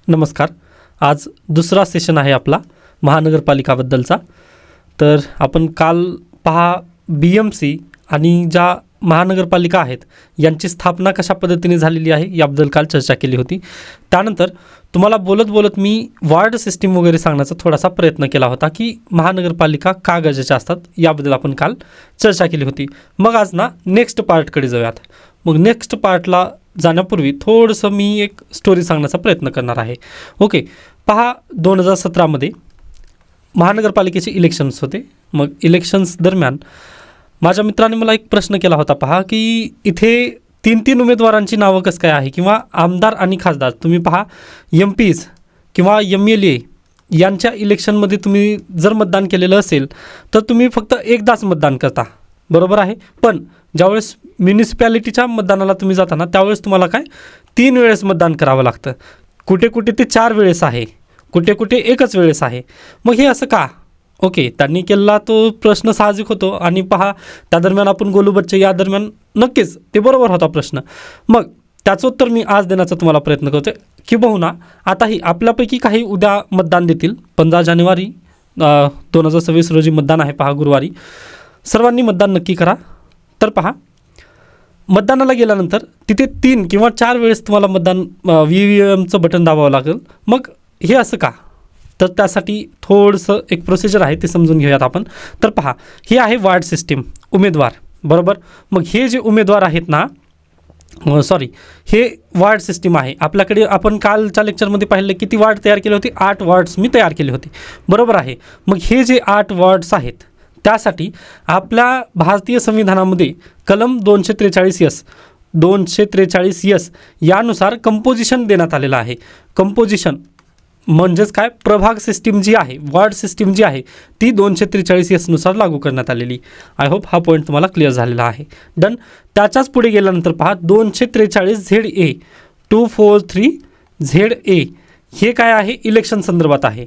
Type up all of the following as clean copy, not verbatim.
नमस्कार. आज दुसरा सेशन आहे आपला महानगरपालिकाबद्दलचा. तर आपण काल पहा BMC आणि ज्या महानगरपालिका आहेत यांची स्थापना कशा पद्धतीने झालेली आहे याबद्दल काल चर्चा केली होती. त्यानंतर तुम्हाला बोलत बोलत मी वॉर्ड सिस्टीम वगैरे सांगण्याचा थोडासा प्रयत्न केला होता की महानगरपालिका का गरजेच्या असतात याबद्दल आपण काल चर्चा केली होती. मग आज नेक्स्ट पार्टकडे जाऊयात. मग नेक्स्ट पार्टला जाण्यापूर्वी थोडंसं मी एक स्टोरी सांगण्याचा प्रयत्न करणार आहे. ओके, पहा 2017मध्ये महानगरपालिकेचे इलेक्शन्स होते. मग इलेक्शन्स दरम्यान माझ्या मित्राने मला एक प्रश्न केला होता. पहा की इथे 3 उमेदवारांची नावं कसं काय आहे, किंवा आमदार आणि खासदार तुम्ही पहा MPs किंवा MLA यांच्या इलेक्शनमध्ये तुम्ही जर मतदान केलेलं असेल तर तुम्ही फक्त एकदाच मतदान करता, बरोबर आहे. पण ज्यावेळेस म्युनिसिपॅलिटीच्या मतदानाला तुम्ही जाताना त्यावेळेस तुम्हाला 3 वेळेस मतदान करावं लागतं. कुठे कुठे ते 4 वेळेस आहे, कुठे कुठे एकच वेळेस आहे. मग हे असं का? ओके, त्यांनी केलेला तो प्रश्न साहजिक होतो. आणि पहा त्या दरम्यान आपण गोलू बच्चे या दरम्यान नक्कीच ते बरोबर होता प्रश्न. मग त्याचं उत्तर मी आज देण्याचा तुम्हाला प्रयत्न करतो की बहुना आताही आपल्यापैकी काही उद्या मतदान देतील. 15 जानेवारी 2026 रोजी मतदान आहे, पहा गुरुवारी. सर्वांनी मतदान नक्की करा. तर पहा, मतदानाला गेल्यानंतर तिथे 3 किंवा 4 वेळेस तुम्हाला मतदान VVMचं बटन दाबावं लागेल. मग हे असं का? तर त्यासाठी थोडंसं एक प्रोसिजर आहे, ते समजून घेऊयात आपण. तर पहा, ही आहे वार्ड सिस्टीम, उमेदवार, बरोबर. मग हे जे उमेदवार आहेत ना, हे वार्ड सिस्टीम आहे आपल्याकडे. आपण कालच्या लेक्चरमध्ये पाहिलं किती वार्ड तयार केले होते? 8 वॉर्ड्स मी तयार केले होते, बरोबर आहे. मग हे जे 8 वॉर्ड्स आहेत त्यासाठी आपल्या भारतीय संविधानामध्ये कलम 243S यानुसार कंपोजिशन देण्यात आलेलं आहे. कंपोजिशन म्हणजेच काय? प्रभाग सिस्टीम जी आहे, वॉर्ड सिस्टीम जी आहे ती 243S नुसार लागू करण्यात आलेली. आय होप हा पॉईंट तुम्हाला क्लिअर झालेला आहे. डन. त्याच्याच पुढे गेल्यानंतर पहा 243ZA 243ZA हे काय आहे? इलेक्शन संदर्भात आहे.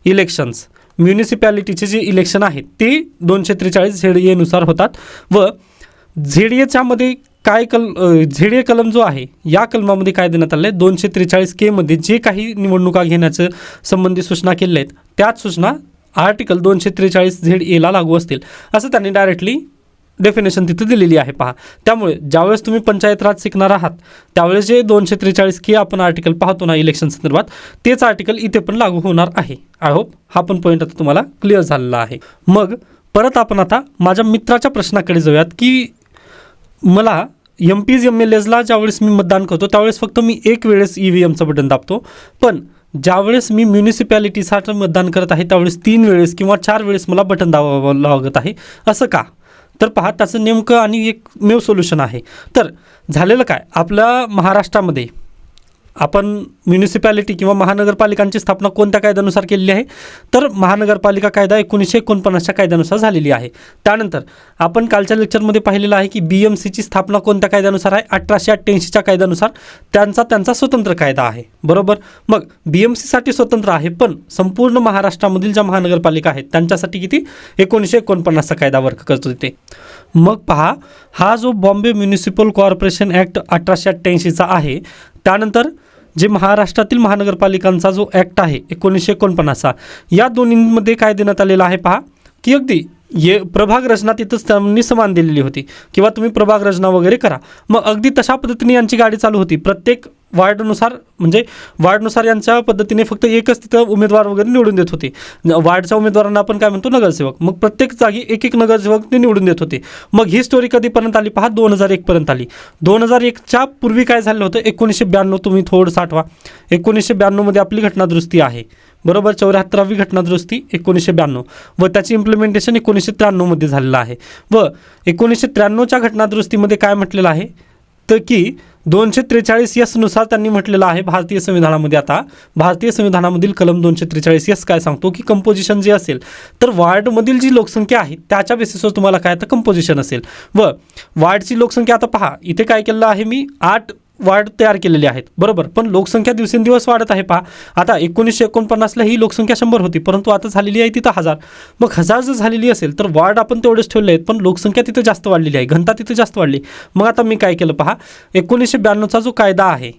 इलेक्शन्स म्युनिसिपॅलिटीचे जे इलेक्शन आहेत ते 243ZA नुसार होतात. व ZAच्या मध्ये काय ZA कलम जो आहे या कलमामध्ये काय देण्यात आलं आहे? 243K मध्ये जे काही निवडणुका घेण्याचं संबंधी सूचना केलेल्या आहेत त्याच सूचना आर्टिकल 243ZA ला लागू असतील असं त्यांनी डायरेक्टली डेफिनेशन तिथे दिलेली आहे. पहा, त्यामुळे ज्यावेळेस तुम्ही पंचायत राज शिकणार आहात त्यावेळेस जे 243K आपण आर्टिकल पाहतो ना इलेक्शन संदर्भात, तेच आर्टिकल इथे पण लागू होणार आहे. आय होप हा पण पॉईंट आता तुम्हाला क्लिअर झालेला आहे. मग परत आपण आता माझ्या मित्राच्या प्रश्नाकडे जाऊयात की मला MPs MLAsला ज्यावेळेस मी मतदान करतो त्यावेळेस फक्त मी एक वेळेस EVMचं बटन दाबतो, पण ज्यावेळेस मी म्युनिसिपॅलिटीसाठी मतदान करत आहे त्यावेळेस 3 वेळेस किंवा 4 वेळेस मला बटन दाबावं लागत आहे. असं का? तर पहा, त्याचं नेमकं आणि एकमेव सोल्युशन आहे. तर झालेलं काय? आपल्या महाराष्ट्रामध्ये आपण म्युनिसिपॅलिटी किंवा महानगरपालिकांची स्थापना कोणत्या कायद्यानुसार केलेली आहे? तर महानगरपालिका कायदा 1949च्या कायद्यानुसार झालेली आहे. त्यानंतर आपण कालच्या लेक्चरमध्ये पाहिलेलं आहे की BMCची स्थापना कोणत्या कायद्यानुसार आहे? 1888च्या कायद्यानुसार. त्यांचा स्वतंत्र कायदा आहे, बरोबर. मग BMCसाठी स्वतंत्र आहे, पण संपूर्ण महाराष्ट्रामधील ज्या महानगरपालिका आहेत त्यांच्यासाठी किती? 1949चा कायदा वर्क करतो तिथे. मग पहा, हा जो बॉम्बे म्युनिसिपल कॉर्पोरेशन ॲक्ट 1888चा आहे, त्यानंतर जे महाराष्ट्रातील महानगरपालिकांचा जो ॲक्ट आहे 1949चा, या दोन्हींमध्ये काय देण्यात आलेलं आहे? पहा की अगदी प्रभाग रचना तिथंच त्यांनी समान दिलेली होती, किंवा तुम्ही प्रभाग रचना वगैरे करा. मग अगदी तशा पद्धतीने यांची गाडी चालू होती. प्रत्येक वार्डनुसार यांच्या पद्धतीने फक्त एकच तिथं उमेदवार वगैरे निवडून देत होते. वार्डच्या उमेदवारांना आपण काय म्हणतो? नगरसेवक. मग प्रत्येक जागी एक नगरसेवक ते निवडून देत होते. मग ही स्टोरी कधीपर्यंत आली? पहा 2001 पर्यंत आली. 2001च्या पूर्वी काय झालं होतं? 1992 तुम्ही थोडंसं आठवा. 1992 मध्ये आपली घटनादुरुस्ती आहे, बरोबर. 74वी घटनादुरुस्ती 1992 व त्याची इम्प्लिमेंटेशन 1993 मध्ये झालेलं आहे. व 1993च्या घटनादुरुस्तीमध्ये काय म्हटलेलं आहे? तर की 243S नुसार त्यांनी म्हटलेलं आहे भारतीय संविधानामध्ये. आता भारतीय संविधानामधील कलम 243S काय सांगतो की कंपोजिशन जे असेल तर वार्डमधील जी लोकसंख्या आहे त्याच्या बेसिसवर तुम्हाला काय तर कंपोजिशन असेल. व वार्डची लोकसंख्या आता पहा इथे काय केलेलं आहे मी? 8 वार्ड तयार केलेले आहेत, बरोबर. पण लोकसंख्या दिवसेंदिवस वाढत आहे. पहा आता 1949ला ही लोकसंख्या 100 होती, परंतु आता झालेली आहे तिथं 1000. मग 1000 जर झालेली असेल तर वार्ड आपण तेवढेच ठेवले आहेत, पण लोकसंख्या तिथे जास्त वाढलेली आहे, घनता तिथे जास्त वाढली. मग आता मी काय केलं? पहा 1992चा जो कायदा आहे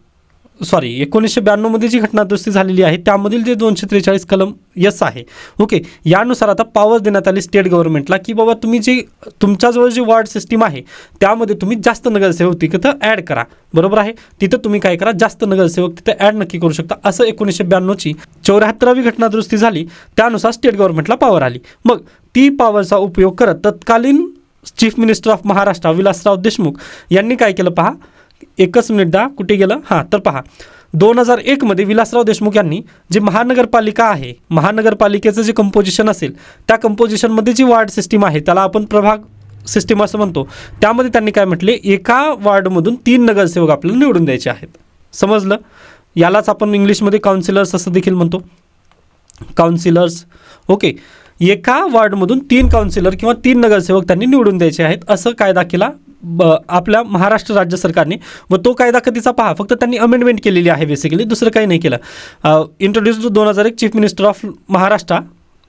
1992 मध्ये जी घटनादुरुस्ती झालेली आहे त्यामधील जे 243 कलम यस आहे. ओके, यानुसार आता पॉवर देण्यात आली स्टेट गव्हर्नमेंटला की बाबा तुम्ही जे तुमच्याजवळ जी वॉर्ड सिस्टीम आहे त्यामध्ये तुम्ही जास्त नगरसेवक तिथं ॲड करा. बरोबर आहे, तिथं तुम्ही काय करा, जास्त नगरसेवक तिथं ॲड नक्की करू शकता. असं 1992ची 74वी घटनादुरुस्ती झाली, त्यानुसार स्टेट गव्हर्नमेंटला पॉवर आली. मग ती पॉवरचा उपयोग करत तत्कालीन chief minister of Maharashtra Vilasrao Deshmukh यांनी काय केलं पहा. एकच मिनिट दा, कुठे गेलं, हां तर पहा 2001 मध्ये विलासराव देशमुख यांनी जे महानगरपालिका आहे, महानगरपालिकेचं जे कंपोजिशन असेल त्या कंपोजिशनमध्ये जी वॉर्ड सिस्टीम आहे त्याला आपण प्रभाग सिस्टीम असं म्हणतो. त्यामध्ये त्यांनी काय म्हटले, एका वॉर्डमधून 3 नगरसेवक आपल्याला निवडून द्यायचे आहेत. समजलं, यालाच आपण इंग्लिशमध्ये काउन्सिलर्स असं देखील म्हणतो, काउन्सिलर्स. ओके, एका वॉर्डमधून 3 काउन्सिलर किंवा 3 नगरसेवक त्यांनी निवडून द्यायचे आहेत असं कायदा केला आपल्या महाराष्ट्र राज्य सरकारने. व तो कायदा कधीचा पहा, फक्त त्यांनी अमेंडमेंट केलेली आहे, बेसिकली दुसरं काही नाही केलं. Introduce 2001 chief minister of Maharashtra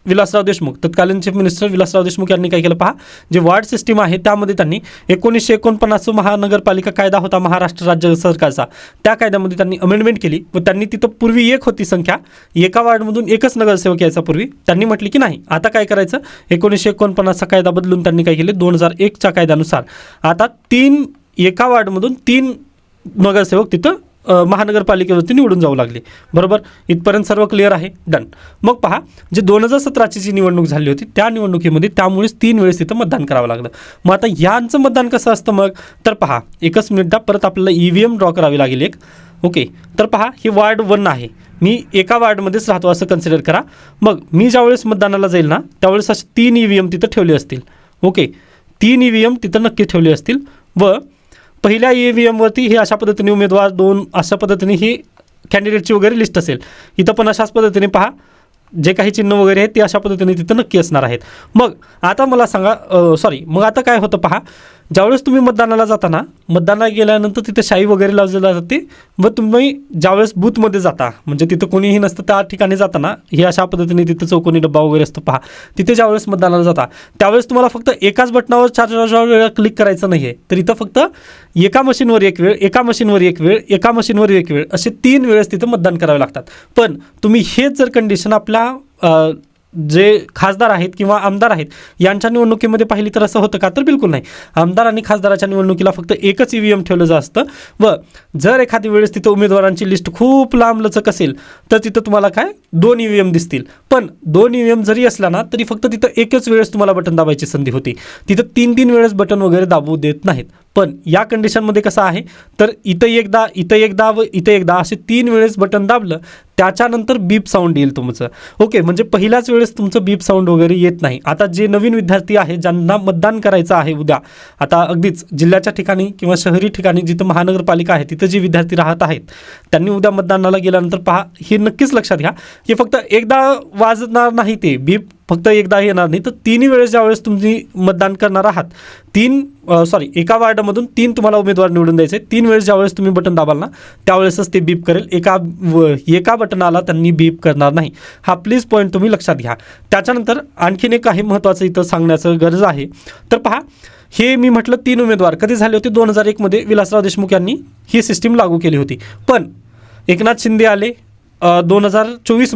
Vilasrao Deshmukh, तत्कालीन चीफ मिनिस्टर विलासराव देशमुख यांनी काय केलं पहा, जे वॉर्ड सिस्टीम आहे त्यामध्ये त्यांनी 1949 महानगरपालिका कायदा होता महाराष्ट्र राज्य सरकारचा, त्या कायद्यामध्ये त्यांनी अमेंडमेंट केली. व त्यांनी तिथं पूर्वी 1 होती संख्या, एका वॉर्डमधून 1च नगरसेवक यायचा. पूर्वी त्यांनी म्हटली की नाही, आता काय करायचं, 1949चा कायदा बदलून त्यांनी काय केले, 2001च्या कायद्यानुसार आता 3 एका वॉर्डमधून 3 नगरसेवक तिथं महानगरपालिकेवरती निवडून जाऊ लागले. बरोबर, इथपर्यंत सर्व क्लिअर आहे, डन. मग पहा, जे 2017ची जी निवडणूक झाली होती त्या निवडणुकीमध्ये त्यामुळेच 3 वेळेस तिथं मतदान करावं लागलं. मग आता यांचं मतदान कसं असतं मग, तर पहा एकच मिनिट, परत आपल्याला EVM ड्रॉ करावी लागेल एक. ओके, तर पहा हे वॉर्ड 1 आहे, मी एका वॉर्डमध्येच राहतो असं कन्सिडर करा. मग मी ज्यावेळेस मतदानाला जाईल ना त्यावेळेस असे 3 EVM तिथं ठेवले असतील. ओके, 3 EVM तिथं नक्की ठेवले असतील. व पहिल्या EVMवरती हे अशा पद्धतीने उमेदवार 2 अशा पद्धतीने ही कॅन्डिडेटची वगैरे लिस्ट असेल. इथं पण अशाच पद्धतीने पहा, जे काही चिन्ह वगैरे आहेत ते अशा पद्धतीने तिथं नक्की असणार आहेत. मग आता मला सांगा, मग आता काय होतं पहा, ज्यावेळेस तुम्ही मतदानाला जाता ना, मतदानाला गेल्यानंतर तिथे शाई वगैरे लावलेली जाते. व तुम्ही ज्यावेळेस बूथमध्ये जाता, म्हणजे तिथं कोणीही नसतं त्या ठिकाणी जाताना हे अशा पद्धतीने तिथं चौकोनी डब्बा वगैरे असतो पहा, तिथे ज्यावेळेस मतदानाला जाता त्यावेळेस तुम्हाला फक्त एकाच बटनावर 4 वेळा क्लिक करायचं नाही आहे, तर इथं फक्त एका मशीनवर 1 वेळ, एका मशीनवर 1 वेळ, एका मशीनवर 1 वेळ असे 3 वेळेस तिथं मतदान करावे लागतात. पण तुम्ही हेच जर कंडिशन आपल्या जे खासदार आहेत किंवा आमदार आहेत यांच्या निवडणुकीमध्ये पाहिली तर असं होतं का, तर बिलकुल नाही. आमदार आणि खासदाराच्या निवडणुकीला फक्त एकच EVM ठेवलं जात असतं. व जर एखादी वेळेस तिथं उमेदवारांची लिस्ट खूप लांब लचक असेल तर तिथं तुम्हाला काय 2 EVM दिसतील. पण 2 EVM जरी असला ना तरी फक्त तिथं एकच वेळेस तुम्हाला बटन दाबायची संधी होती, तिथं 3 वेळेस बटन वगैरे दाबू देत नाहीत. पण या कंडिशनमध्ये कसं आहे, तर इथं एकदा, इथं एकदा व इथं एकदा असे 3 वेळेस बटन दाबलं त्याच्यानंतर बीप साऊंड येईल तुमचं. ओके, म्हणजे पहिल्याच वेळेस तुमचं बीप साऊंड वगैरे येत नाही. आता जे नवीन विद्यार्थी आहेत ज्यांना मतदान करायचं आहे उद्या, आता अगदीच जिल्ह्याच्या ठिकाणी किंवा शहरी ठिकाणी जिथं महानगरपालिका आहे तिथं जे विद्यार्थी राहत आहेत त्यांनी उद्या मतदानाला गेल्यानंतर पहा, हे नक्कीच लक्षात घ्या की फक्त एकदा वाजणार नाही ते बीप, फक्त एकदा येणार नाही, तर 3 वेळेस ज्यावेळेस तुम्ही मतदान करणार आहात, एका वॉर्डमधून 3 तुम्हाला उमेदवार निवडून द्यायचे, 3 वेळेस ज्यावेळेस तुम्ही बटन दाबाल ना त्यावेळेसच ते बीप करेल, एका बटनाला त्यांनी बीप करणार नाही. हा प्लीज पॉईंट तुम्ही लक्षात घ्या. त्याच्यानंतर आणखीन एक काही महत्त्वाचं इथं सांगण्याचं गरज आहे. तर पहा, हे मी म्हटलं 3 उमेदवार कधी झाले होते, 2001 मध्ये विलासराव देशमुख यांनी ही सिस्टीम लागू केली होती. पण एकनाथ शिंदे आले 2024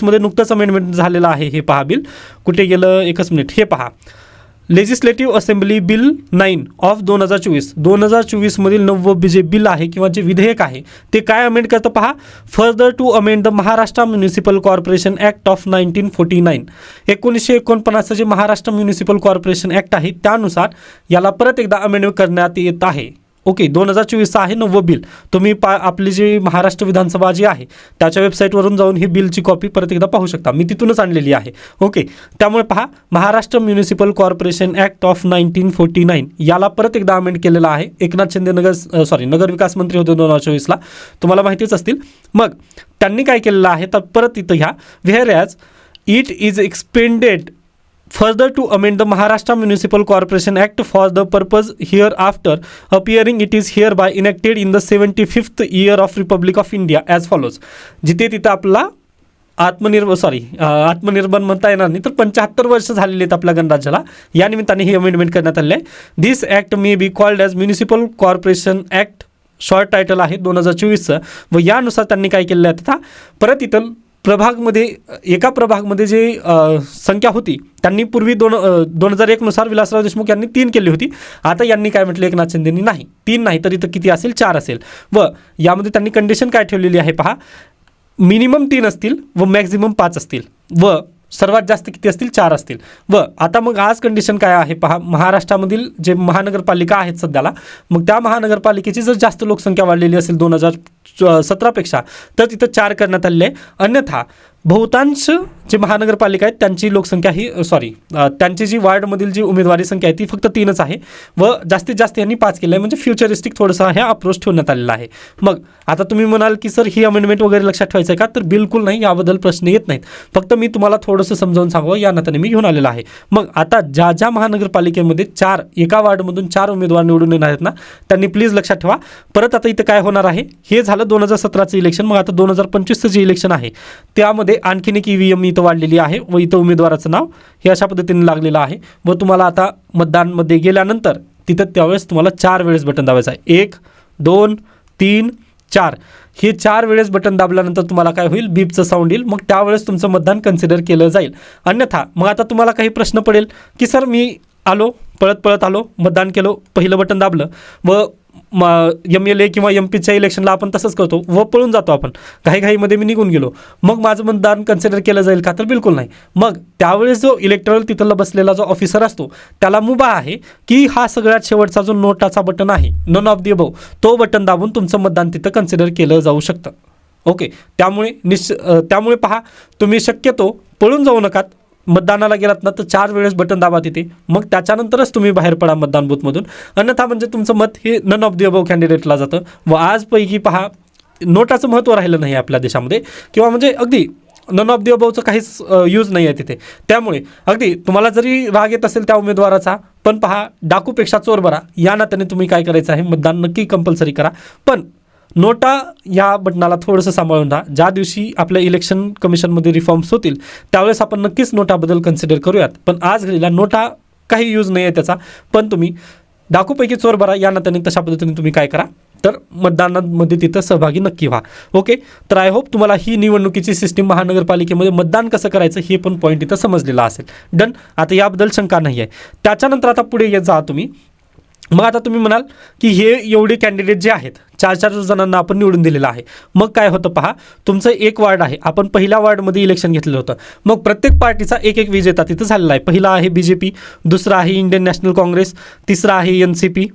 मध्ये नुकतंच अमेंडमेंट झालेलं आहे. हे पहा बिल कुठे गेलं, एकच मिनिट, हे पहा, लेजिस्लेटिव्ह असेंब्ली बिल 9 ऑफ 2024 मधील 9 जे बिल आहे किंवा जे विधेयक आहे ते काय अमेंड करतं पहा, further to amend the Maharashtra municipal corporation act of 1949. 1949 जे महाराष्ट्र म्युनिसिपल कॉर्पोरेशन ॲक्ट आहे त्यानुसार याला परत एकदा अमेंड करण्यात येत आहे. ओके, 2024 आहे 9 बिल. तुम्ही आपली जी महाराष्ट्र विधानसभा जी आहे त्याच्या वेबसाईटवरून जाऊन ही बिलची कॉपी परत एकदा पाहू शकता, मी तिथूनच आणलेली आहे. ओके, त्यामुळे पहा, Maharashtra municipal corporation act of 1949 याला परत एकदा अमेंड केलेला आहे. एकनाथ शिंदे नगर विकास मंत्री होते 2024ला, तुम्हाला माहितीच असतील. मग त्यांनी काय केलेलं आहे तर परत इथं घ्या, where as it is expanded further to amend the Maharashtra Municipal Corporation Act for the purpose hereafter appearing it is hereby enacted in the 75th year of Republic of India as follows. जिथे तिथं आपला आत्मनिर्भर म्हणता येणार नाही, तर 75 वर्ष झालेले आहेत आपल्या गणराज्याला, या निमित्ताने ही अमेंडमेंट करण्यात आली आहे. This act may be called as municipal corporation act short title आहे 2024चं, व यानुसार त्यांनी काय केलेलं आहे, आता परत इथं प्रभागमध्ये एका प्रभागमध्ये जे संख्या होती त्यांनी पूर्वी 2001नुसार विलासराव देशमुख यांनी 3 केली होती. आता यांनी काय म्हटलं, एकनाथ शिंदेंनी नाही 3 नाही तर इथं किती असेल, 4 असेल. व यामध्ये त्यांनी कंडिशन काय ठेवलेली आहे पहा, मिनिमम 3 असतील व मॅक्झिमम 5 असतील व सर्वात जास्त किती असतील, 4 असतील. व आता मग आज कंडिशन काय आहे पहा, महाराष्ट्रामधील जे महानगरपालिका आहेत सध्याला, मग त्या महानगरपालिकेची जर जास्त लोकसंख्या वाढलेली असेल 2017पेक्षा तर तिथं 4 करण्यात आलेले आहे. अन्यथा बहुतांश जे महानगरपालिका आहेत त्यांची लोकसंख्या ही त्यांची जी वार्डमधील जी उमेदवारी संख्या आहे ती फक्त 3च आहे व जास्तीत जास्त यांनी 5 केलं आहे. म्हणजे फ्युचरिस्टिक थोडंसं हे अप्रोच ठेवण्यात आलेला आहे. मग आता तुम्ही म्हणाल की सर ही अमेंडमेंट वगैरे लक्षात ठेवायचं आहे का, तर बिलकुल नाही, याबद्दल प्रश्न येत नाहीत. फक्त मी तुम्हाला थोडंसं समजावून सांगावं या नात्याने मी घेऊन आलेलं आहे. मग आता ज्या महानगरपालिकेमध्ये 4 एका वार्डमधून 4 उमेदवार निवडून येणार आहेत ना, त्यांनी प्लीज लक्षात ठेवा. परत आता इथं काय होणार आहे, हे झालं 2017चं इलेक्शन. मग आता 2025चं जे इलेक्शन आहे त्यामध्ये आणखीन एक EVM इथं वाढलेली आहे व इथं उमेदवाराचं नाव हे अशा पद्धतीने लागलेलं आहे. व तुम्हाला आता मतदानमध्ये गेल्यानंतर तिथं त्यावेळेस तुम्हाला 4 वेळेस बटन दाबायचं आहे. 1 2 3 4 हे 4 वेळेस बटन दाबल्यानंतर तुम्हाला काय होईल, बीपचं साऊंड येईल. मग त्यावेळेस तुमचं मतदान कन्सिडर केलं जाईल. अन्यथा मग आता तुम्हाला काही प्रश्न पडेल की सर मी आलो, पळत आलो, मतदान केलं, पहिलं बटन दाबलं व MLA किंवा MPच्या इलेक्शनला आपण तसंच करतो व पळून जातो आपण, घाईमध्ये मी निघून गेलो, मग माझं मतदान कन्सिडर केलं जाईल का, तर बिलकुल नाही. मग त्यावेळेस जो इलेक्टरल तिथला बसलेला जो ऑफिसर असतो त्याला मुभा आहे की हा सगळ्यात शेवटचा जो नोटाचा बटन आहे, नन ऑफ दी अबव, तो बटन दाबून तुमचं मतदान तिथं कन्सिडर केलं जाऊ शकतं. ओके, त्यामुळे पहा, तुम्ही शक्यतो पळून जाऊ नका. मतदानाला गेलात ना तर 4 वेळेस बटन दाबा तिथे, मग त्याच्यानंतरच तुम्ही बाहेर पडा मतदान बूथमधून. अन्यथा म्हणजे तुमचं मत हे नन ऑफ दी अबव कॅन्डिडेटला जातं. व आजपैकी पहा, नोटाचं महत्त्व राहिलं नाही आपल्या देशामध्ये, किंवा म्हणजे अगदी नन ऑफ दी अबवचं काहीच यूज नाही आहे तिथे. त्यामुळे अगदी तुम्हाला जरी राग येत असेल त्या उमेदवाराचा, पण पहा, डाकूपेक्षा चोर बरा या नात्याने तुम्ही काय करायचं आहे, मतदान नक्की कंपल्सरी करा. पण नोटा या बटनाला थोडंसं सांभाळून राहा. ज्या दिवशी आपल्या इलेक्शन कमिशनमध्ये रिफॉर्म्स होतील त्यावेळेस आपण नक्कीच नोटाबद्दल कन्सिडर करूयात. पण आज घडीला नोटा काही यूज नाही आहे त्याचा. पण तुम्ही डाकूपैकी चोर बरा या नात्याने तशा पद्धतीने तुम्ही काय करा, तर मतदानामध्ये तिथं सहभागी नक्की व्हा. ओके, तर आय होप तुम्हाला ही निवडणुकीची सिस्टीम, महानगरपालिकेमध्ये मतदान कसं करायचं हे पण पॉईंट इथं समजलेला असेल. डन, आता याबद्दल शंका नाही आहे. त्याच्यानंतर आता पुढे येत जा तुम्ही. मग आता तुम्ही म्हणाल की हे एवढे कॅन्डिडेट जे आहेत, 4 जणांना आपण निवडून दिलेलं आहे, मग काय होतं पहा, तुमचं एक वार्ड आहे, आपण पहिल्या वार्डमध्ये इलेक्शन घेतलेलं होतं. मग प्रत्येक पार्टीचा एक विजेता तिथं झालेला आहे. पहिला आहे BJP, दुसरा आहे इंडियन नॅशनल काँग्रेस, तिसरा आहे NCP.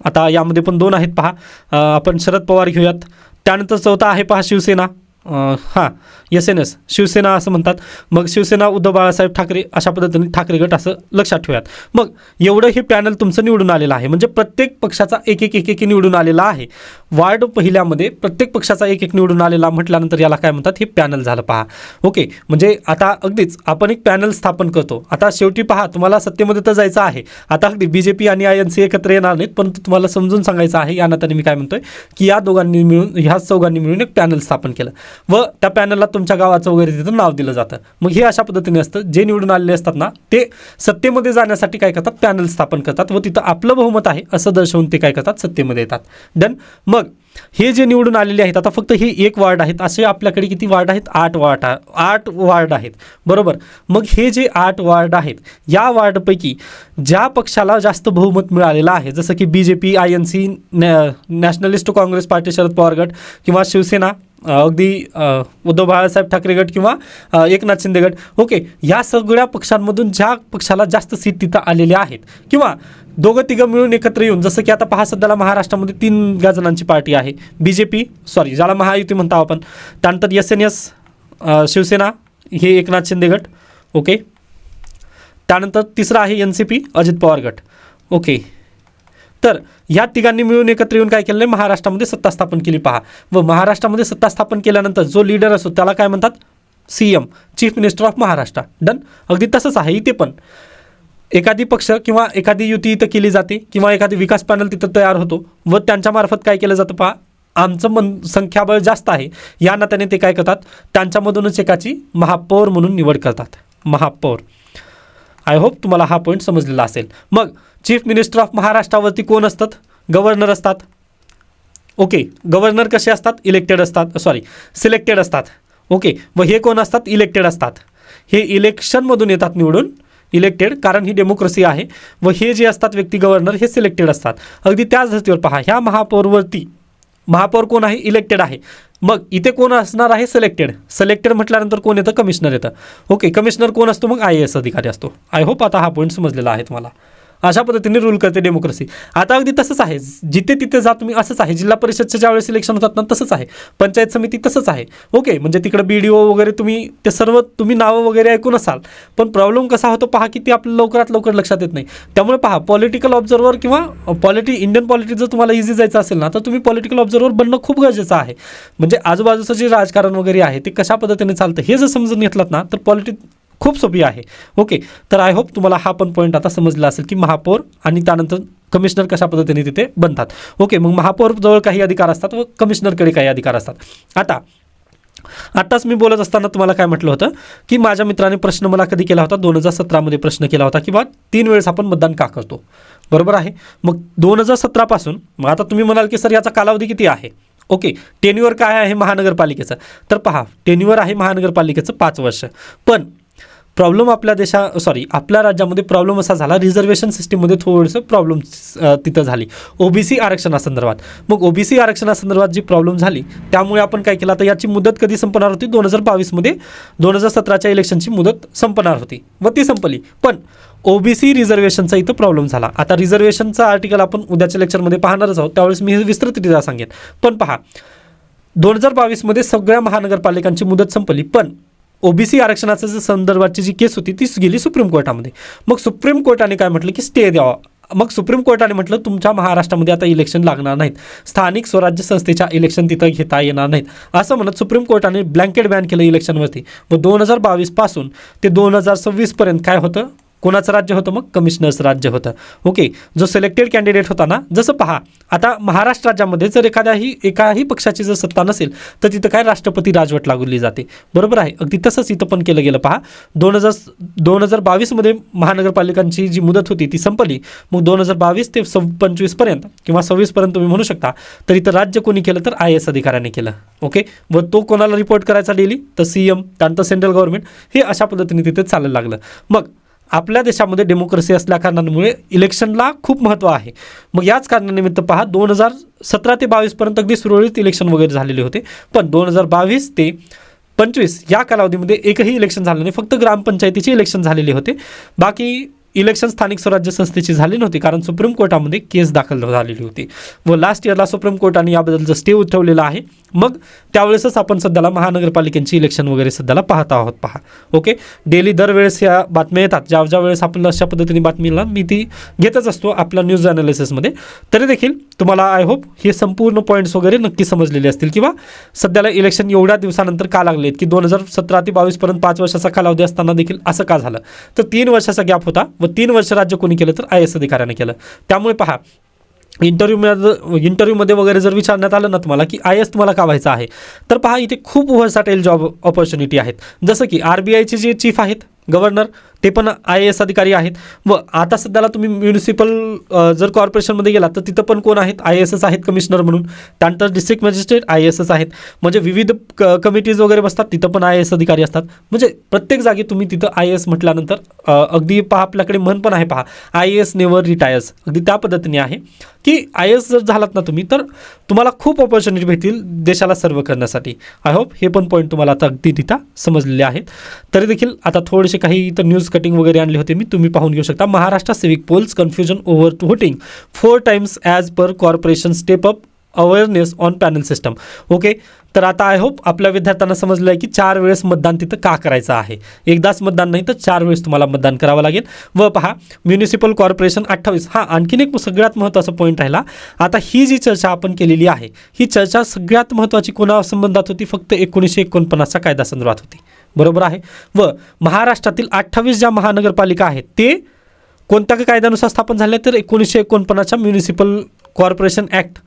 आता यामध्ये पण 2 आहेत पहा, आपण शरद पवार घेऊयात. त्यानंतर चौथा आहे पहा शिवसेना, SNS, शिवसेना असं म्हणतात. मग शिवसेना उद्धव बाळासाहेब ठाकरे, अशा पद्धतीने ठाकरे गट असं लक्षात ठेवूयात. मग एवढं हे पॅनल तुमचं निवडून आलेलं आहे. म्हणजे प्रत्येक पक्षाचा एक निवडून आलेला आहे. वार्ड पहिल्यामध्ये प्रत्येक पक्षाचा एक निवडून आलेला म्हटल्यानंतर याला काय म्हणतात, हे पॅनल झालं पहा. ओके, म्हणजे आता अगदीच आपण एक पॅनल स्थापन करतो. आता शेवटी पहा, तुम्हाला सत्तेमध्ये तर जायचं आहे. आता अगदी BJP आणि INC एकत्र येणार नाहीत, परंतु तुम्हाला समजून सांगायचं आहे या नात्याने मी काय म्हणतोय की ह्या चौघांनी मिळून एक पॅनल स्थापन केलं व त्या पॅनलला तुमच्या गावाचं वगैरे तिथं नाव दिलं जातं. मग हे अशा पद्धतीने असतं. जे निवडून आलेले असतात ना, ते सत्तेमध्ये जाण्यासाठी काय करतात, पॅनल स्थापन करतात व तिथं आपलं बहुमत आहे असं दर्शवून ते काय करतात, सत्तेमध्ये येतात. डन. मग हे जे निवडून आलेले आहेत, आता फक्त हे एक वार्ड आहेत, असे आपल्याकडे किती वार्ड आहेत, 8 वार्ड आहेत, बरोबर. मग हे जे 8 वार्ड आहेत, या वार्डपैकी ज्या पक्षाला जास्त बहुमत मिळालेलं आहे, जसं की BJP, INC, nationalist Congress party, Sharad Pawar गट, किंवा शिवसेना, अगदी उद्धव बाळासाहेब ठाकरे गट, किंवा एकनाथ शिंदे गट. ओके, या सगळ्या पक्षांमधून ज्या पक्षाला जास्त सीट तिथं आलेल्या आहेत, किंवा 2-3 मिळून एकत्र येऊन, जसं की आता पहा, सध्याला महाराष्ट्रामध्ये 3 जणांची पार्टी आहे, BJP, ज्याला महायुती म्हणतो आपण. त्यानंतर SNS, शिवसेना, हे एकनाथ शिंदे गट. ओके, त्यानंतर तिसरा आहे NCP, अजित पवार गट. ओके, तर ह्या तिघांनी मिळून एकत्र येऊन काय केलं, महाराष्ट्रामध्ये सत्ता स्थापन केली पहा. व महाराष्ट्रामध्ये सत्ता स्थापन केल्यानंतर जो लीडर असतो त्याला काय म्हणतात, CM, chief minister of Maharashtra. Done. अगदी तसंच आहे इथे पण. एखादी पक्ष किंवा एखादी युती इथं केली जाते, किंवा एखादी विकास पॅनल तिथं तयार होतो व त्यांच्यामार्फत काय केलं जातं पहा, आमचं संख्याबळ जास्त आहे या नात्याने ते काय करतात, त्यांच्यामधूनच एकाची महापौर म्हणून निवड करतात. महापौर. आय होप तुम्हाला हा पॉईंट समजलेला असेल. मग चीफ मिनिस्टर ऑफ महाराष्ट्रावरती कोण असतात, गव्हर्नर असतात. ओके, गव्हर्नर कसे असतात? इलेक्टेड असतात, सिलेक्टेड असतात. ओके, व हे कोण असतात? इलेक्टेड असतात. हे इलेक्शनमधून येतात निवडून, इलेक्टेड, कारण ही डेमोक्रेसी आहे. व हे जे असतात व्यक्ती गव्हर्नर हे सिलेक्टेड असतात. अगदी त्याच धर्तीवर पहा, ह्या महापौरवरती महापौर कोण आहे? इलेक्टेड आहे. मग इथे कोण असणार आहे? सिलेक्टेड म्हटल्यानंतर कोण येतं? कमिशनर येतं. ओके, कमिशनर कोण असतो? मग IAS अधिकारी असतो. आय होप आता हा पॉईंट समजलेला आहे तुम्हाला. अशा पद्धतीने रूल करते डेमोक्रेसी. आता अगदी तसंच आहे, जिथे तिथे जा तुम्ही असंच आहे. जिल्हा परिषदच्या ज्यावेळेस इलेक्शन होतात ना तसंच आहे. पंचायत समिती तसंच आहे. ओके, म्हणजे तिकडे BDO वगैरे तुम्ही ते सर्व तुम्ही नावं वगैरे ऐकून असाल, पण प्रॉब्लेम कसा होतो पहा की ते आपल्या लवकरात लवकर लक्षात येत नाही. त्यामुळे पहा, पॉलिटिकल ऑब्झर्वर किंवा इंडियन पॉलिटिक्स जर तुम्हाला इझी जायचं असेल ना, तर तुम्ही पॉलिटिकल ऑब्झर्वर बनणं खूप गरजेचं आहे. म्हणजे आजूबाजूचं जे राजकारण वगैरे आहे ते कशा पद्धतीने चालतं हे जर समजून घेतलात ना, तर पॉलिटिक्स खूप सोपी आहे. ओके, तर आय होप तुम्हाला हा पण पॉईंट आता समजला असेल की महापौर आणि त्यानंतर कमिशनर कशा पद्धतीने तिथे बनतात. ओके, मग महापौर जवळ काही अधिकार असतात व कमिशनरकडे काही अधिकार असतात. आताच मी बोलत असताना तुम्हाला काय म्हटलं होतं की माझ्या मित्राने प्रश्न मला कधी केला होता? 2017 प्रश्न केला होता की बा 3 वेळेस आपण मतदान का करतो? बरोबर आहे. मग 2017 पासून मग आता तुम्ही म्हणाल की सर याचा कालावधी किती आहे? ओके, टेन्युअर काय आहे महानगरपालिकेचं? तर पहा, टेन्युअर आहे महानगरपालिकेचं 5 वर्ष. पण प्रॉब्लेम आपल्या राज्यामध्ये प्रॉब्लेम असा झाला, रिझर्वेशन सिस्टीममध्ये थोडंसं प्रॉब्लेम तिथं झाली OBC आरक्षणासंदर्भात. मग OBC आरक्षणासंदर्भात जी प्रॉब्लेम झाली त्यामुळे आपण काय केलं, आता याची मुदत कधी संपणार होती? 2022 2017च्या इलेक्शनची मुदत संपणार होती व ती संपली. पण OBC रिझर्वेशनचा इथं प्रॉब्लेम झाला. आता रिझर्वेशनचा आर्टिकल आपण उद्याच्या लेक्चरमध्ये पाहणारच आहोत, त्यावेळेस मी हे विस्तृतरित्या सांगेन. पण पहा, 2022 सगळ्या महानगरपालिकांची मुदत संपली, पण OBC आरक्षणाचं जे संदर्भाची जी केस होती ती गेली सुप्रीम कोर्टामध्ये. मग सुप्रीम कोर्टाने काय म्हटलं की स्टे द्यावा. मग सुप्रीम कोर्टाने म्हटलं तुमच्या महाराष्ट्रामध्ये आता इलेक्शन लागणार नाहीत, स्थानिक स्वराज्य संस्थेच्या इलेक्शन तिथं घेता येणार नाहीत, असं म्हणत सुप्रीम कोर्टाने ब्लँकेट बॅन केलं इलेक्शनवरती. व 2022 पासून ते 2026 पर्यंत काय होतं? कोणाचं राज्य होतं? मग कमिशनर्स राज्य होतं. ओके, जो सिलेक्टेड कॅन्डिडेट होता ना, जसं पहा आता महाराष्ट्र राज्यामध्ये जर एकाही पक्षाची जर सत्ता नसेल तर तिथं काय राष्ट्रपती राजवट लागवली जाते. बरोबर आहे. अगदी तसंच इथं पण केलं गेलं. पहा, 2022 महानगरपालिकांची जी मुदत होती ती संपली. मग 2022 ते 25 पर्यंत किंवा 26 पर्यंत तुम्ही म्हणू शकता, तर इथं राज्य कोणी केलं? तर IAS अधिकाऱ्याने केलं. ओके, व तो कोणाला रिपोर्ट करायचा डेली? तर CM, त्यानंतर सेंट्रल गव्हर्नमेंट. हे अशा पद्धतीने तिथे चालायला लागलं. मग आपल्या देशामध्ये डेमोक्रेसी असल्या कारणामुळे इलेक्शनला खूप महत्त्व आहे. मग याच कारणानिमित्त पहा, 2017 ते 22 पर्यंत अगदी सुरळीत इलेक्शन वगैरे झालेले होते. पण 2022 ते 25 या कालावधीमध्ये एकही इलेक्शन झालं नाही. फक्त ग्रामपंचायतीचे इलेक्शन झालेले होते. बाकी इलेक्शन स्थानिक स्वराज्य संस्थेची झाली नव्हती, कारण सुप्रीम कोर्टामध्ये केस दाखल झालेली होती व लास्ट इयरला सुप्रीम कोर्टाने याबद्दलचं स्टे उठवलेला आहे. मग त्यावेळेसच आपण सध्याला महानगरपालिकेची इलेक्शन वगैरे सध्याला पाहत आहोत. पहा, ओके, डेली दरवेळेस या बातम्या येतात. ज्या वेळेस आपण अशा पद्धतीने बातमीला मी ती घेतच असतो आपल्या न्यूज ॲनालिसिसमध्ये. तरी देखील तुम्हाला आय होप हे संपूर्ण पॉईंट्स वगैरे नक्की समजलेले असतील, किंवा सध्याला इलेक्शन एवढ्या दिवसानंतर का लागले की 2017 ते 22 पर्यंत 5 वर्षाचा कालावधी असताना देखील असं का झालं? तर 3 वर्षाचा गॅप होता व 3 वर्ष राज्य कोणी केलं? तर IAS अधिकाऱ्याने केलं. त्यामुळे पहा, इंटरव्ह्यूमध्ये वगैरे जर विचारण्यात आलं ना तुम्हाला की IAS तुम्हाला का व्हायचं आहे, तर पहा इथे खूप व्हर्साटाईल जॉब ऑपॉर्च्युनिटी आहेत. जसं की RBIचे जे चीफ आहेत गव्हर्नर ते पण IAS अधिकारी आहेत. व आता सध्याला तुम्ही म्युनिसिपल जर कॉर्पोरेशनमध्ये गेलात तर तिथं पण कोण आहेत? IASच आहेत कमिशनर म्हणून. त्यानंतर डिस्ट्रिक्ट मॅजिस्ट्रेट IASच आहेत. म्हणजे विविध कमिटीज वगैरे बसतात तिथं पण IAS अधिकारी असतात. म्हणजे प्रत्येक जागी तुम्ही तिथं IAS म्हटल्यानंतर अगदी पहा आपल्याकडे म्हण पण आहे, पहा IAS नेव्हर रिटायर्स. अगदी त्या पद्धतीने आहे की IAS जर झालात ना तुम्ही तर तुम्हाला खूप ऑपॉर्च्युनिटी भेटतील देशाला सर्व करण्यासाठी. आय होप हे पण पॉईंट तुम्हाला आता अगदी तिथं समजलेले आहेत. तरी देखील आता थोडेसे काही इथं न्यूज कटिंग वगैरे आणले होते मी, तुम्ही पाहून घेऊ शकता. Maharashtra civic polls confusion over voting 4 times as per corporation step up awareness on panel system. Okay, तर आता आय होप आपल्या विद्यार्थ्यांना समजलं आहे की 4 वेळेस मतदान तिथं का करायचं आहे. एकदाच मतदान नाही तर 4 वेळेस तुम्हाला मतदान करावं लागेल. व पहा, म्युनिसिपल कॉर्पोरेशन 28. आणखीन एक सगळ्यात महत्त्वाचा पॉईंट राहिला. आता ही जी चर्चा आपण केलेली आहे ही चर्चा सगळ्यात महत्त्वाची कोणा संबंधात होती? फक्त 1949च्या कायदा संदर्भात होती. बरोबर आहे. व महाराष्ट्रातील 28 ज्या महानगरपालिका आहेत ते कोणत्या कायद्यानुसार स्थापन झाले? तर 1949च्या municipal corporation act,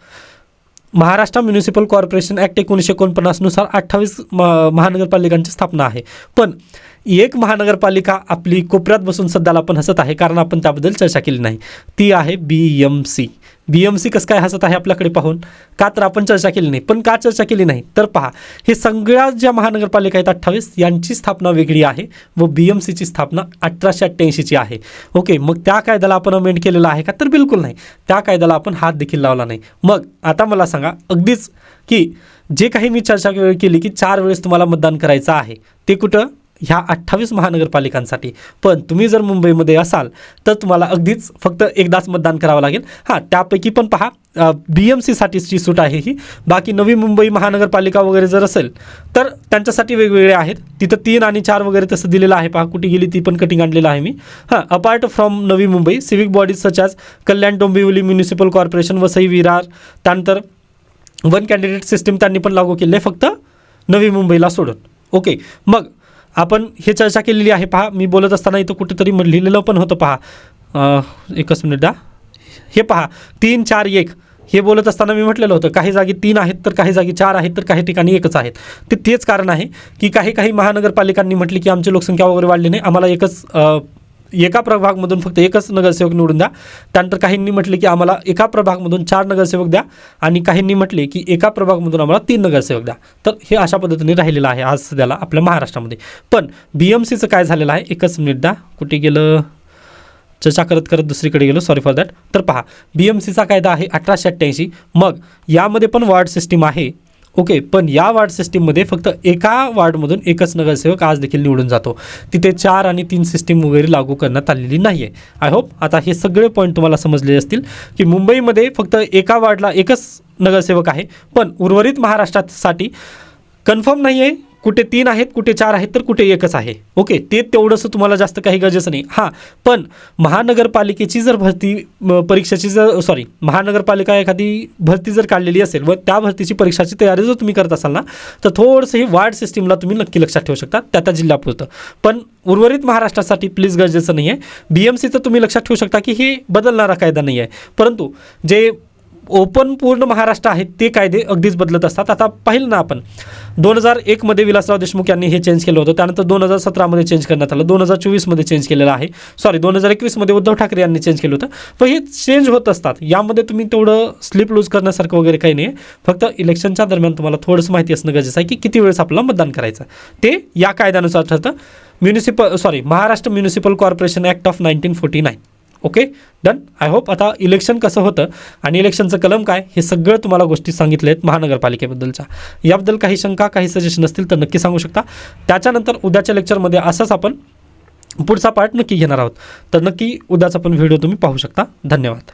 Maharashtra municipal corporation act 1949 नुसार 28 महानगरपालिकांची स्थापना आहे. पण एक महानगरपालिका आपली कोपऱ्यात बसून सध्याला आपण हसत आहे, कारण आपण त्याबद्दल चर्चा केली नाही. ती आहे BMC, BMC कसं काय हसत आहे आपल्याकडे पाहून? का तर आपण चर्चा केली नाही. पण का चर्चा केली नाही तर पहा, हे सगळ्या ज्या महानगरपालिका आहेत 28 यांची स्थापना वेगळी आहे व BMCची स्थापना 1888ची आहे. ओके, मग त्या कायद्याला आपण अमेंड केलेला आहे का? तर बिलकुल नाही. त्या कायद्याला आपण हात देखील लावला नाही. मग आता मला सांगा अगदीच की जे काही मी चर्चा केली की 4 वेळेस तुम्हाला मतदान करायचं आहे, ते कुठं? ह्या 28 महानगरपालिकांसाठी. पण तुम्ही जर मुंबईमध्ये असाल तर तुम्हाला अगदीच फक्त एकदाच मतदान करावं लागेल. हां, त्यापैकी पण पहा BMCसाठीची सूट आहे ही. बाकी नवी मुंबई महानगरपालिका वगैरे जर असेल तर त्यांच्यासाठी वेगवेगळे आहेत. तिथं 3 आणि 4 वगैरे तसं दिलेलं आहे. पहा कुठे गेली ती पण कटिंग आणलेलं आहे मी. हां, apart from Navi Mumbai civic bodies such as Kalyan Dombivli municipal corporation Vasai Virar, त्यानंतर 1 कॅन्डिडेट सिस्टीम त्यांनी पण लागू केली आहे फक्त नवी मुंबईला सोडून. ओके, मग आपण हे चर्चा केलेली आहे. पहा मी बोलत असताना इथं कुठेतरी लिहिलेलं पण होतं. पहा एकच मिनिट. हे पहा 3, 4, 1 हे बोलत असताना मी म्हटलेलं होतं काही जागी 3 आहेत तर काही जागी 4 आहेत तर काही ठिकाणी 1च आहेत. तेच कारण आहे की काही महानगरपालिकांनी म्हटले की आमची लोकसंख्या वगैरे वाढली नाही, आम्हाला एका प्रभागमधून फक्त एकच नगरसेवक निवडून द्या. त्यानंतर काहींनी म्हटले की आम्हाला एका प्रभागमधून 4 नगरसेवक द्या आणि काहींनी म्हटले की एका प्रभागमधून आम्हाला 3 नगरसेवक द्या. तर हे अशा पद्धतीने राहिलेलं आहे आज सध्याला आपल्या महाराष्ट्रामध्ये. पण BMCचं काय झालेलं आहे? एकच मिनिट द्या, कुठे गेलं? चर्चा करत दुसरीकडे गेलो, सॉरी फॉर दॅट. तर पहा BMCचा कायदा आहे 1888. मग यामध्ये पण वॉर्ड सिस्टीम आहे. ओके, पण या वॉर्ड सिस्टीममध्ये फक्त एका वॉर्डमधून एकच नगरसेवक आज देखील निवडून जातो. तिथे 4 आणि 3 सिस्टीम वगैरे लागू करण्यात आलेली नाही आहे. आय होप आता हे सगळे पॉईंट तुम्हाला समजले असतील की मुंबईमध्ये फक्त एका वॉर्डला एकच नगरसेवक आहे. पण उर्वरित महाराष्ट्रासाठी कन्फर्म नाही आहे, कुठे 3 आहेत, कुठे 4 आहेत तर कुठे एकच आहे. ओके, ते तेवढंसं तुम्हाला जास्त काही गरजेचं नाही. हां, पण महानगरपालिकेची जर परीक्षाची महानगरपालिका एखादी भरती जर काढलेली असेल व त्या भरतीची परीक्षाची तयारी जर तुम्ही करत असाल ना तर थोडंसं हे वार्ड सिस्टीमला तुम्ही नक्की लक्षात ठेवू शकता त्या जिल्ह्यापुरतं. पण उर्वरित महाराष्ट्रासाठी प्लीज गरजेचं नाही आहे. BMCचं तुम्ही लक्षात ठेवू शकता की हे बदलणारा कायदा नाही आहे. परंतु जे ओपन पूर्ण महाराष्ट्र आहेत ते कायदे अगदीच बदलत असतात. आता पाहिलं ना आपण 2001मध्ये विलासराव देशमुख यांनी हे चेंज केलं होतं, त्यानंतर 2017मध्ये चेंज करण्यात आलं, 2024मध्ये चेंज केलेलं आहे, 2021मध्ये उद्धव ठाकरे यांनी चेंज केलं होतं. पण हे चेंज होत असतात. यामध्ये तुम्ही तेवढं स्लिप लूज करण्यासारखं वगैरे काही नाही आहे. फक्त इलेक्शनच्या दरम्यान तुम्हाला थोडंसं माहिती असणं गरजेचं आहे की किती वेळेस आपल्याला मतदान करायचं ते या कायद्यानुसार ठरतं. Maharashtra municipal corporation act of 1949. Okay, done. I hope आता इलेक्शन कसं होतं आणि इलेक्शनचं कलम काय हे सगळं तुम्हाला गोष्टी सांगितल्या आहेत महानगरपालिकेबद्दलच्या. याबद्दल काही शंका काही सजेशन असतील तर नक्की सांगू शकता. त्याच्यानंतर उद्याच्या लेक्चरमध्ये असंच आपण पुढचा पार्ट नक्की घेणार आहोत. तर नक्की उद्याचा पण व्हिडिओ तुम्ही पाहू शकता. धन्यवाद.